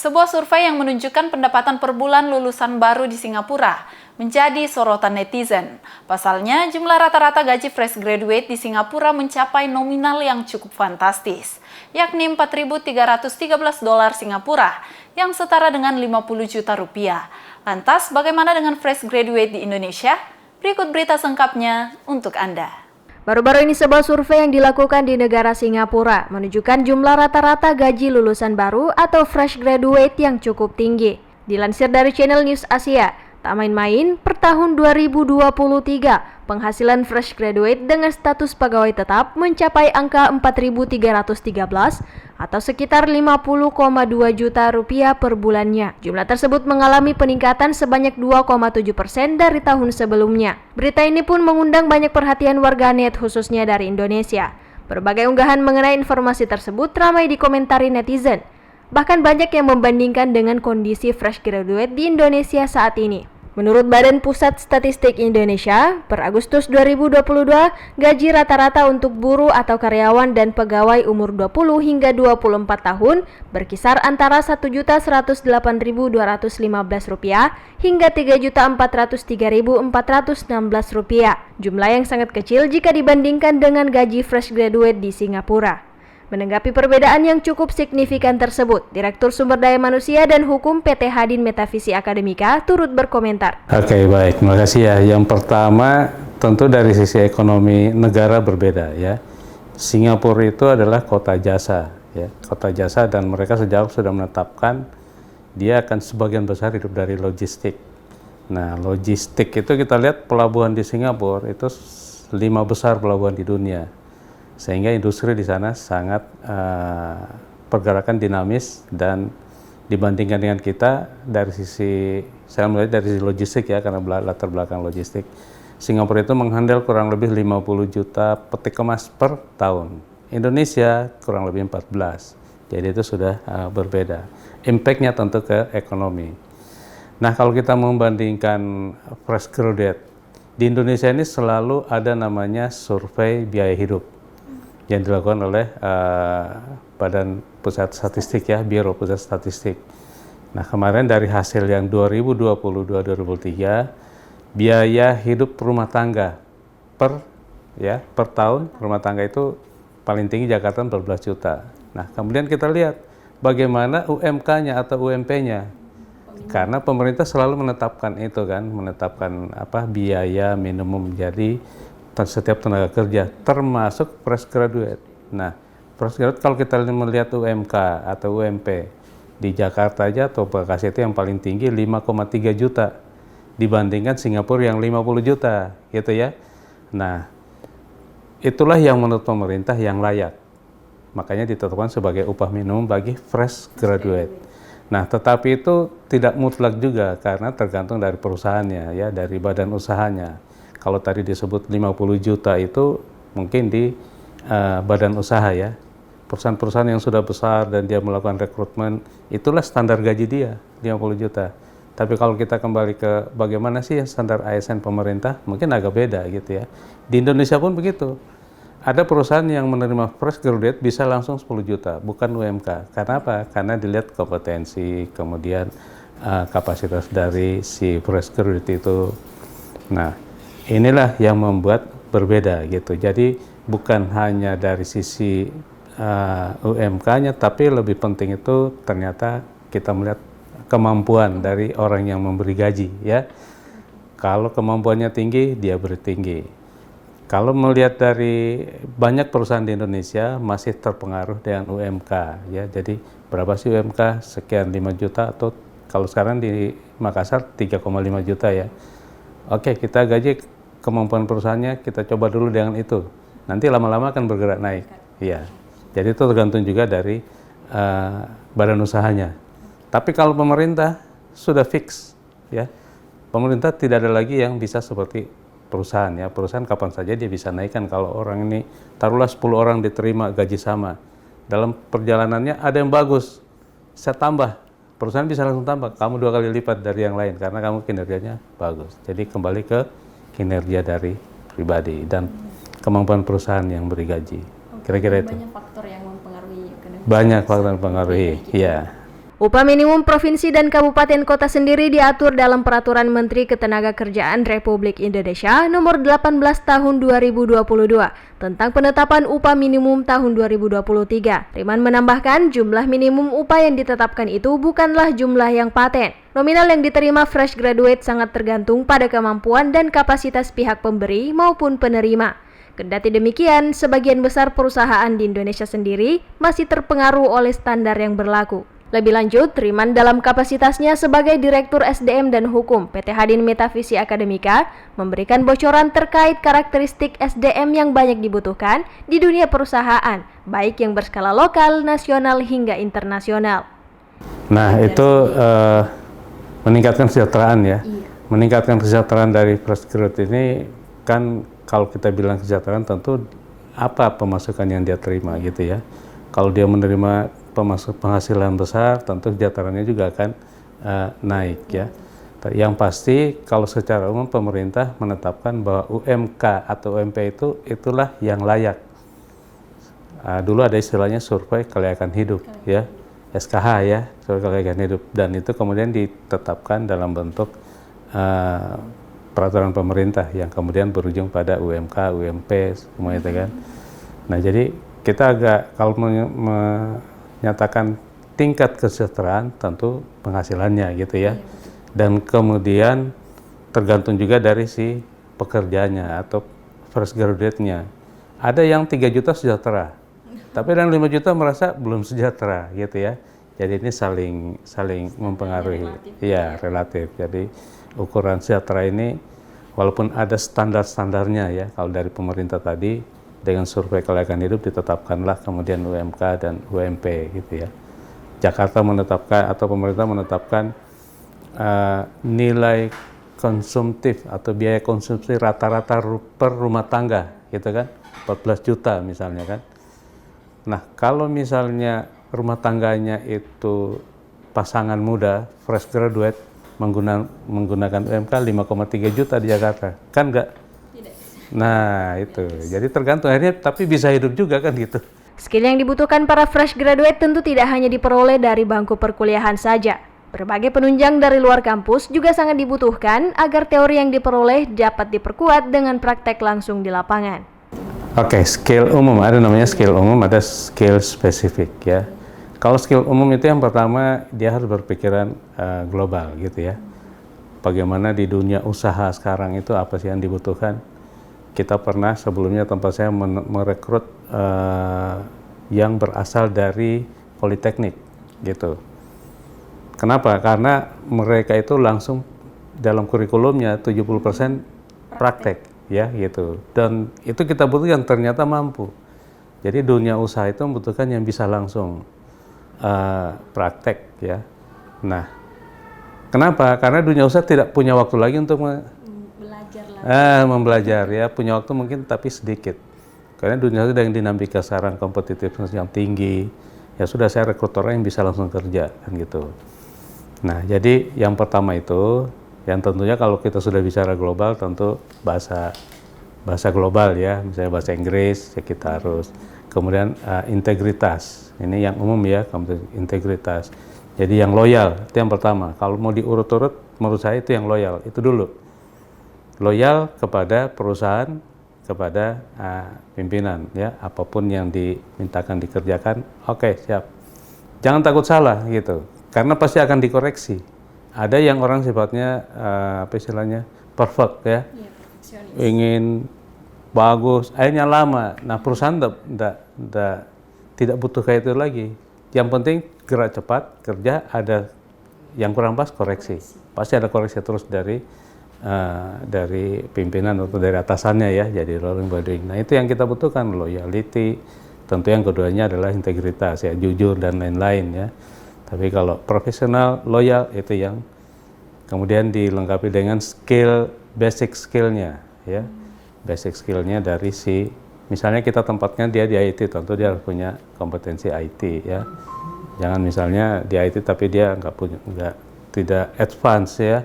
Sebuah survei yang menunjukkan pendapatan per bulan lulusan baru di Singapura menjadi sorotan netizen. Pasalnya, jumlah rata-rata gaji fresh graduate di Singapura mencapai nominal yang cukup fantastis, yakni 4.313 dolar Singapura, yang setara dengan 50 juta rupiah. Lantas, bagaimana dengan fresh graduate di Indonesia? Berikut berita selengkapnya untuk Anda. Baru-baru ini sebuah survei yang dilakukan di negara Singapura menunjukkan jumlah rata-rata gaji lulusan baru atau fresh graduate yang cukup tinggi. Dilansir dari Channel News Asia, tak main-main, per tahun 2023, penghasilan fresh graduate dengan status pegawai tetap mencapai angka 4.313 atau sekitar 50,2 juta rupiah per bulannya. Jumlah tersebut mengalami peningkatan sebanyak 2,7% dari tahun sebelumnya. Berita ini pun mengundang banyak perhatian warganet khususnya dari Indonesia. Berbagai unggahan mengenai informasi tersebut ramai dikomentari netizen. Bahkan banyak yang membandingkan dengan kondisi fresh graduate di Indonesia saat ini. Menurut Badan Pusat Statistik Indonesia, per Agustus 2022, gaji rata-rata untuk buruh atau karyawan dan pegawai umur 20 hingga 24 tahun berkisar antara Rp1.108.215 hingga Rp3.403.416. Jumlah yang sangat kecil jika dibandingkan dengan gaji fresh graduate di Singapura. Menanggapi perbedaan yang cukup signifikan tersebut, Direktur Sumber Daya Manusia dan Hukum PT Hadin Metavisi Akademika turut berkomentar. Oke, baik, terima kasih ya. Yang pertama, tentu dari sisi ekonomi negara berbeda ya. Singapura itu adalah kota jasa ya, kota jasa, dan mereka sejak sudah menetapkan dia akan sebagian besar hidup dari logistik. Nah, logistik itu kita lihat pelabuhan di Singapura itu 5 besar pelabuhan di dunia. Sehingga industri di sana sangat pergerakan dinamis, dan dibandingkan dengan kita dari sisi, saya melihat dari sisi logistik ya, karena latar belakang logistik, Singapura itu menghandle kurang lebih 50 juta peti kemas per tahun. Indonesia kurang lebih 14. Jadi itu sudah berbeda. Impact-nya tentu ke ekonomi. Nah, kalau kita membandingkan fresh graduate, di Indonesia ini selalu ada namanya survei biaya hidup yang dilakukan oleh Badan Pusat Statistik ya, Biro Pusat Statistik. Nah, kemarin dari hasil yang 2022-2023, biaya hidup rumah tangga per tahun rumah tangga itu paling tinggi Jakarta 14 juta. Nah, kemudian kita lihat bagaimana UMK-nya atau UMP-nya. Karena pemerintah selalu menetapkan itu kan, menetapkan biaya minimum menjadi setiap tenaga kerja, termasuk fresh graduate. Nah, fresh graduate kalau kita melihat UMK atau UMP di Jakarta aja atau Bekasi itu yang paling tinggi 5,3 juta dibandingkan Singapura yang 50 juta gitu ya. Nah, itulah yang menurut pemerintah yang layak. Makanya ditetapkan sebagai upah minimum bagi fresh graduate. Nah, tetapi itu tidak mutlak juga karena tergantung dari perusahaannya ya, dari badan usahanya. Kalau tadi disebut 50 juta itu mungkin di badan usaha ya. Perusahaan-perusahaan yang sudah besar dan dia melakukan rekrutmen, itulah standar gaji dia, 50 juta. Tapi kalau kita kembali ke bagaimana sih standar ASN pemerintah, mungkin agak beda gitu ya. Di Indonesia pun begitu. Ada perusahaan yang menerima fresh graduate bisa langsung 10 juta, bukan UMK. Karena apa? Karena dilihat kompetensi, kemudian kapasitas dari si fresh graduate itu. Nah, inilah yang membuat berbeda gitu. Jadi bukan hanya dari sisi UMK-nya, tapi lebih penting itu ternyata kita melihat kemampuan dari orang yang memberi gaji ya. Kalau kemampuannya tinggi, dia beri tinggi. Kalau melihat dari banyak perusahaan di Indonesia masih terpengaruh dengan UMK ya. Jadi berapa sih UMK? Sekian 5 juta atau kalau sekarang di Makassar 3,5 juta ya. Oke, kita gaji kemampuan perusahaannya, kita coba dulu dengan itu. Nanti lama-lama akan bergerak naik. Iya. Jadi itu tergantung juga dari badan usahanya. Tapi kalau pemerintah sudah fix ya. Pemerintah tidak ada lagi yang bisa seperti perusahaan ya. Perusahaan kapan saja dia bisa naikkan. Kalau orang ini taruhlah 10 orang diterima gaji sama. Dalam perjalanannya ada yang bagus, saya tambah. Perusahaan bisa langsung tambah, kamu 2 kali lipat dari yang lain karena kamu kinerjanya bagus. Jadi kembali ke kinerja dari pribadi dan kemampuan perusahaan yang beri gaji. Kira-kira itu. Banyak faktor yang mempengaruhi. Banyak faktor yang mempengaruhi, iya. Upah minimum provinsi dan kabupaten kota sendiri diatur dalam Peraturan Menteri Ketenagakerjaan Republik Indonesia Nomor 18 Tahun 2022 tentang penetapan upah minimum tahun 2023. Riman menambahkan, jumlah minimum upah yang ditetapkan itu bukanlah jumlah yang paten. Nominal yang diterima fresh graduate sangat tergantung pada kemampuan dan kapasitas pihak pemberi maupun penerima. Kendati demikian, sebagian besar perusahaan di Indonesia sendiri masih terpengaruh oleh standar yang berlaku. Lebih lanjut, Riman dalam kapasitasnya sebagai Direktur SDM dan Hukum PT Hadin Metavisi Akademika memberikan bocoran terkait karakteristik SDM yang banyak dibutuhkan di dunia perusahaan, baik yang berskala lokal, nasional, hingga internasional. Nah, itu meningkatkan kesejahteraan ya. Meningkatkan kesejahteraan dari fresh graduate ini kan kalau kita bilang kesejahteraan tentu apa pemasukan yang dia terima gitu ya. Kalau dia menerima penghasilan besar, tentu kesejahteraannya juga akan naik ya. Yang pasti kalau secara umum pemerintah menetapkan bahwa UMK atau UMP itulah yang layak. Dulu ada istilahnya survei kelayakan hidup ya, SKH ya, survei kelayakan hidup, dan itu kemudian ditetapkan dalam bentuk peraturan pemerintah yang kemudian berujung pada UMK, UMP semua itu kan. Nah jadi kita agak kalau menyatakan tingkat kesejahteraan tentu penghasilannya gitu ya, dan kemudian tergantung juga dari si pekerjanya atau fresh graduate-nya. Ada yang 3 juta sejahtera, tapi yang 5 juta merasa belum sejahtera gitu ya. Jadi ini saling mempengaruhi, ya relatif. Jadi ukuran sejahtera ini walaupun ada standar-standarnya ya, kalau dari pemerintah tadi dengan survei kelayakan hidup ditetapkanlah kemudian UMK dan UMP gitu ya. Jakarta menetapkan atau pemerintah menetapkan nilai konsumtif atau biaya konsumsi rata-rata per rumah tangga gitu kan, 14 juta misalnya kan. Nah kalau misalnya rumah tangganya itu pasangan muda, fresh graduate menggunakan UMK 5,3 juta di Jakarta, kan enggak? Nah itu, jadi tergantung akhirnya, tapi bisa hidup juga kan gitu. Skill yang dibutuhkan para fresh graduate tentu tidak hanya diperoleh dari bangku perkuliahan saja. Berbagai penunjang dari luar kampus juga sangat dibutuhkan agar teori yang diperoleh dapat diperkuat dengan praktek langsung di lapangan. Oke, skill umum, ada namanya skill umum, ada skill spesifik ya. Kalau skill umum itu yang pertama dia harus berpikiran global gitu ya. Bagaimana di dunia usaha sekarang itu apa sih yang dibutuhkan? Kita pernah sebelumnya tempat saya merekrut yang berasal dari politeknik gitu. Kenapa? Karena mereka itu langsung dalam kurikulumnya 70% praktek ya gitu. Dan itu kita butuh yang ternyata mampu. Jadi dunia usaha itu membutuhkan yang bisa langsung praktek ya. Nah, kenapa? Karena dunia usaha tidak punya waktu lagi untuk membelajar ya, punya waktu mungkin tapi sedikit. Karena dunia itu dengan dinamika sekarang kompetitifnya yang tinggi, ya sudah saya rekrut orang yang bisa langsung kerja kan gitu. Nah jadi yang pertama itu, yang tentunya kalau kita sudah bicara global tentu bahasa global ya, misalnya bahasa Inggris ya kita harus. Kemudian integritas, ini yang umum ya, integritas. Jadi yang loyal itu yang pertama. Kalau mau diurut-urut, menurut saya itu yang loyal, itu dulu. Loyal kepada perusahaan, kepada pimpinan ya, apapun yang dimintakan dikerjakan, oke, siap. Jangan takut salah gitu, karena pasti akan dikoreksi. Ada yang orang sifatnya apa istilahnya perfect ya, ingin bagus, akhirnya lama. Nah perusahaan tidak butuh kayak itu lagi. Yang penting gerak cepat, kerja, ada yang kurang pas koreksi. Pasti ada koreksi terus dari pimpinan atau dari atasannya ya, jadi rolling boarding. Nah itu yang kita butuhkan, loyalty. Tentu yang keduanya adalah integritas ya, jujur dan lain-lain ya. Tapi kalau profesional, loyal itu yang kemudian dilengkapi dengan skill, basic skillnya ya. Basic skillnya dari misalnya kita tempatkan dia di IT, tentu dia harus punya kompetensi IT ya. Jangan misalnya di IT tapi dia tidak advance ya.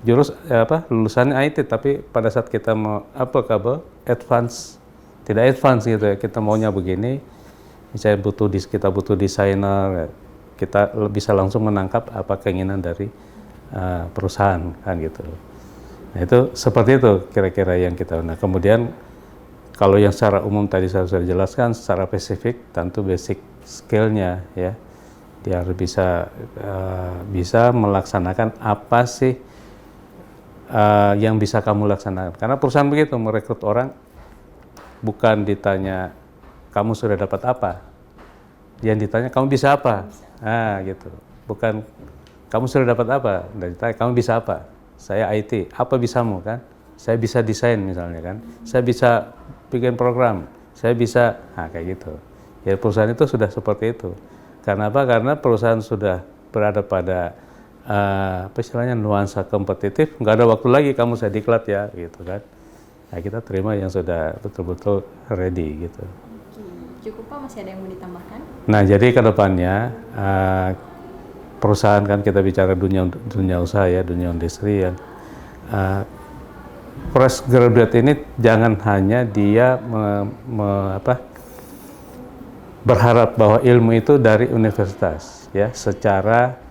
Lulusannya IT tapi pada saat kita mau advance, tidak advance gitu ya, kita maunya begini, misalnya kita butuh desainer ya. kita bisa langsung menangkap apa keinginan dari perusahaan kan gitu. Nah itu seperti itu kira-kira yang kita. Nah kemudian kalau yang secara umum tadi saya sudah jelaskan, secara spesifik tentu basic skill-nya ya, dia harus bisa melaksanakan apa sih yang bisa kamu laksanakan. Karena perusahaan begitu merekrut orang bukan ditanya kamu sudah dapat apa, yang ditanya kamu bisa apa, nah gitu. Bukan kamu sudah dapat apa, dan ditanya kamu bisa apa. Saya IT, apa bisamu kan? Saya bisa desain misalnya kan, saya bisa bikin program, saya bisa, nah kayak gitu. Ya perusahaan itu sudah seperti itu. Karena apa? Karena perusahaan sudah berada pada apa istilahnya nuansa kompetitif, nggak ada waktu lagi kamu saya diklat ya, gitu kan. Nah kita terima yang sudah betul-betul ready gitu. Cukup Pak, masih ada yang mau ditambahkan? Nah jadi ke depannya perusahaan kan kita bicara dunia usaha ya, dunia industri yang fresh graduate ini jangan hanya dia berharap bahwa ilmu itu dari universitas ya, secara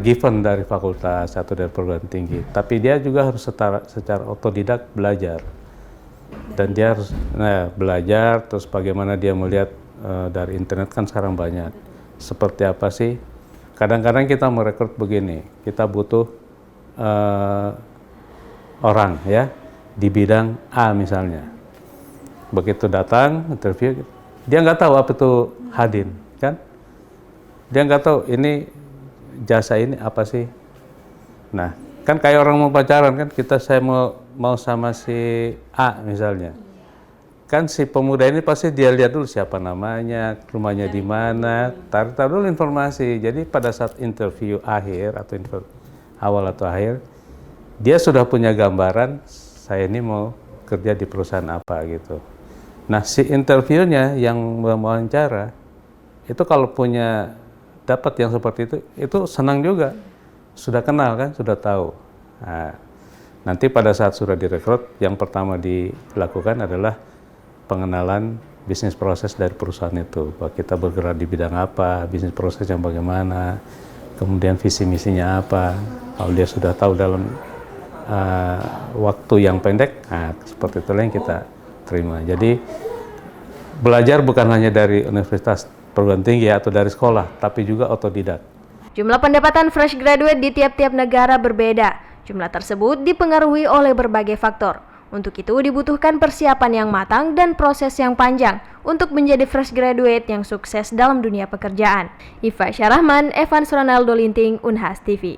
given dari fakultas atau dari perguruan tinggi, tapi dia juga harus secara otodidak belajar, dan dia harus belajar terus bagaimana dia melihat dari internet kan sekarang banyak seperti apa sih. Kadang-kadang kita merekrut begini, kita butuh orang ya di bidang A misalnya. Begitu datang interview, dia nggak tahu apa itu Hadin, kan? Dia nggak tahu ini jasa ini apa sih. Nah, kan kayak orang mau pacaran kan, saya mau sama si A misalnya. Kan si pemuda ini pasti dia lihat dulu siapa namanya, rumahnya di mana, taruh dulu informasi. Jadi pada saat interview akhir atau awal atau akhir, dia sudah punya gambaran saya ini mau kerja di perusahaan apa gitu. Nah si interviewnya yang mewawancara itu kalau punya dapat yang seperti itu senang juga, sudah kenal kan, sudah tahu. Nah, nanti pada saat sudah direkrut, yang pertama dilakukan adalah pengenalan bisnis proses dari perusahaan itu, bahwa kita bergerak di bidang apa, bisnis proses yang bagaimana, kemudian visi misinya apa. Kalau dia sudah tahu dalam waktu yang pendek, nah seperti itulah yang kita terima. Jadi belajar bukan hanya dari universitas perguruan tinggi atau dari sekolah, tapi juga otodidak. Jumlah pendapatan fresh graduate di tiap-tiap negara berbeda. Jumlah tersebut dipengaruhi oleh berbagai faktor. Untuk itu dibutuhkan persiapan yang matang dan proses yang panjang untuk menjadi fresh graduate yang sukses dalam dunia pekerjaan. Iva Syarahman, Evan Ronaldo Linting, Unhas TV.